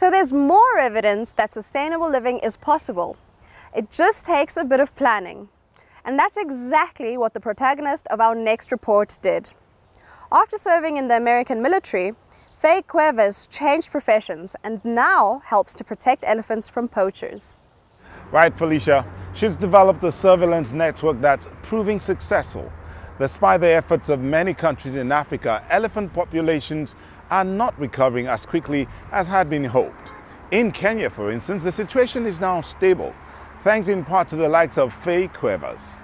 So there's more evidence that sustainable living is possible. It just takes a bit of planning. And that's exactly what the protagonist of our next report did. After serving in the American military, Faye Cuevas changed professions and now helps to protect elephants from poachers. Right, Felicia. She's developed a surveillance network that's proving successful. Despite the efforts of many countries in Africa, elephant populations are not recovering as quickly as had been hoped. In Kenya, for instance, the situation is now stable, thanks in part to the likes of Faye Cuevas.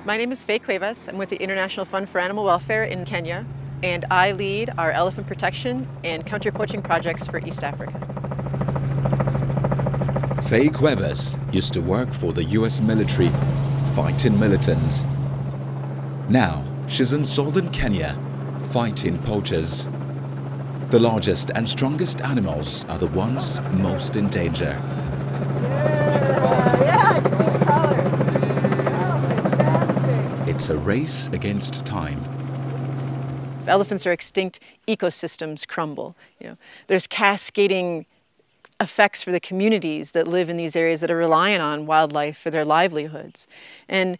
My name is Faye Cuevas. I'm with the International Fund for Animal Welfare in Kenya, and I lead our elephant protection and counter-poaching projects for East Africa. Faye Cuevas used to work for the US military, fighting militants. Now, she's in southern Kenya, fighting poachers. The largest and strongest animals are the ones most in danger. It's a race against time. If elephants are extinct, ecosystems crumble. There's cascading effects for the communities that live in these areas that are reliant on wildlife for their livelihoods. And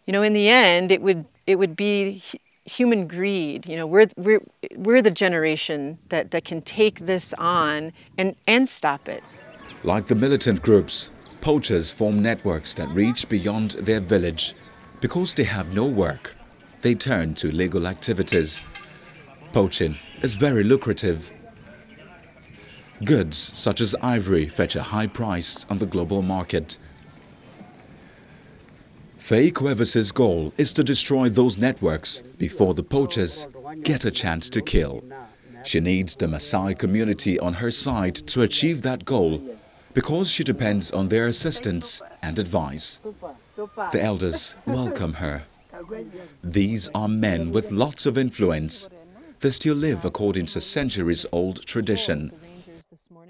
in the end, it would be human greed. We're the generation that can take this on and stop it. Like the militant groups, poachers form networks that reach beyond their village. Because they have no work, they turn to illegal activities. Poaching is very lucrative. Goods such as ivory fetch a high price on the global market. Faye Cuevas' goal is to destroy those networks before the poachers get a chance to kill. She needs the Maasai community on her side to achieve that goal because she depends on their assistance and advice. The elders welcome her. These are men with lots of influence. They still live according to centuries-old tradition.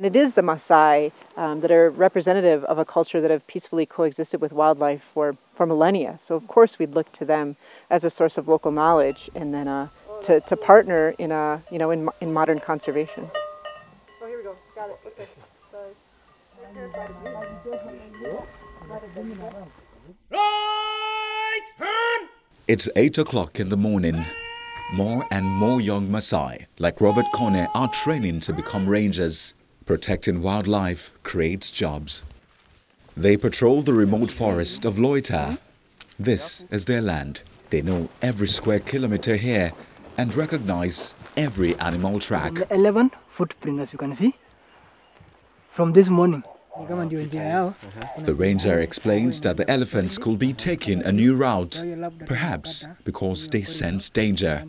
It is the Maasai that are representative of a culture that have peacefully coexisted with wildlife for millennia. So of course we'd look to them as a source of local knowledge and then to partner in modern conservation. Oh, here we go. Got it. Okay. Right hand! It's 8 o'clock in the morning. More and more young Maasai, like Robert Kone, are training to become rangers. Protecting wildlife creates jobs. They patrol the remote forest of Loita. This is their land. They know every square kilometer here and recognize every animal track. 11 footprints, as you can see, from this morning. The ranger explains that the elephants could be taking a new route, perhaps because they sense danger.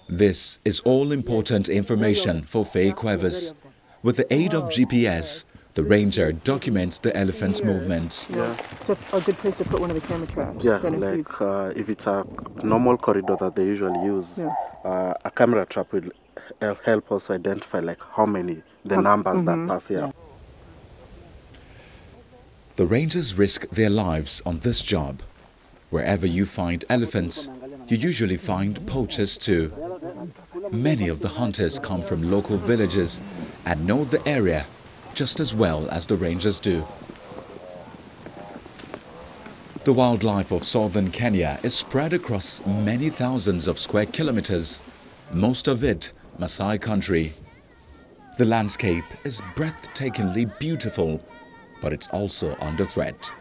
This is all important information for Faye Cuevas. With the aid of GPS, the ranger documents the elephant's movements. Yeah. That's a good place to put one of the camera traps. Yeah, if it's a normal corridor that they usually use, a camera trap will help us identify how many, the numbers that pass here. The rangers risk their lives on this job. Wherever you find elephants, you usually find poachers too. Many of the hunters come from local villages and know the area just as well as the rangers do. The wildlife of southern Kenya is spread across many thousands of square kilometers, most of it Maasai country. The landscape is breathtakingly beautiful, but it's also under threat.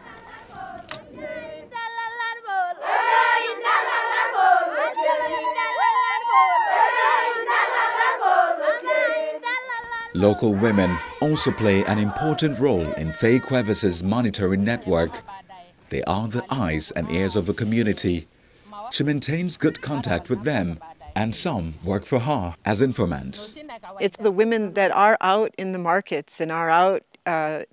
Local women also play an important role in Faye Cuevas' monitoring network. They are the eyes and ears of the community. She maintains good contact with them, and some work for her as informants. It's the women that are out in the markets and are out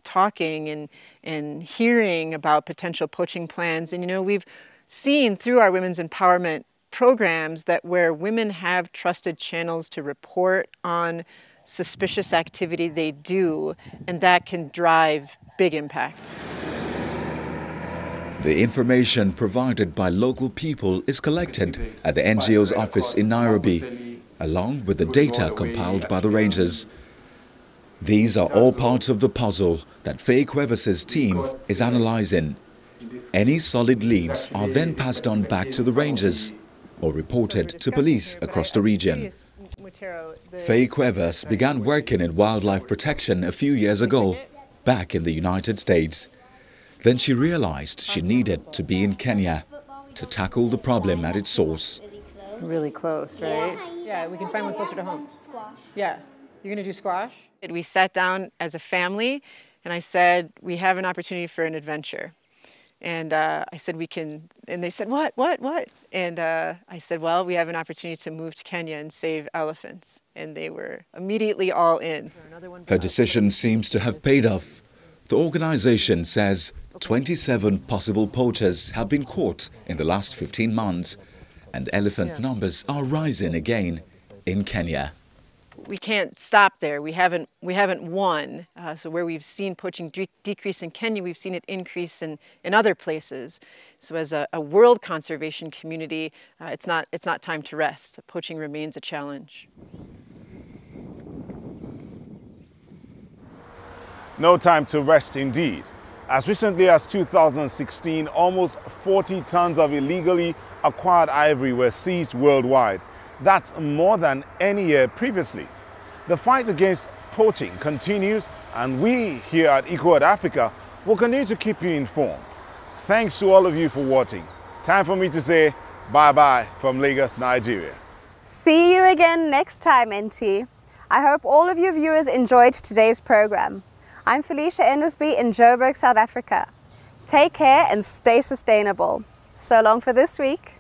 talking and hearing about potential poaching plans. And we've seen through our women's empowerment programs that where women have trusted channels to report on suspicious activity, they do, and that can drive big impact. The information provided by local people is collected at the NGO's office in Nairobi, along with the data compiled by the rangers. These are all parts of the puzzle that Faye Cuevas' team is analysing. Any solid leads are then passed on back to the rangers or reported to police across the region. Faye Cuevas began working in wildlife protection a few years ago, back in the United States. Then she realized she needed to be in Kenya to tackle the problem at its source. Really close, right? Yeah, we can find one closer to home. Yeah. You're going to do squash? We sat down as a family and I said, we have an opportunity for an adventure. And I said, we can, and they said, what? And I said, well, we have an opportunity to move to Kenya and save elephants. And they were immediately all in. Her decision seems to have paid off. The organization says 27 possible poachers have been caught in the last 15 months, and elephant numbers are rising again in Kenya. We can't stop there. We haven't won. So where we've seen poaching decrease in Kenya, we've seen it increase in other places. So as a world conservation community, it's not time to rest. Poaching remains a challenge. No time to rest indeed. As recently as 2016, almost 40 tons of illegally acquired ivory were seized worldwide. That's more than any year previously. The fight against poaching continues, and we here at Eco Africa will continue to keep you informed. Thanks to all of you for watching. Time for me to say bye-bye from Lagos, Nigeria. See you again next time, NT. I hope all of you viewers enjoyed today's program. I'm Felicia Endersby in Joburg, South Africa. Take care and stay sustainable. So long for this week.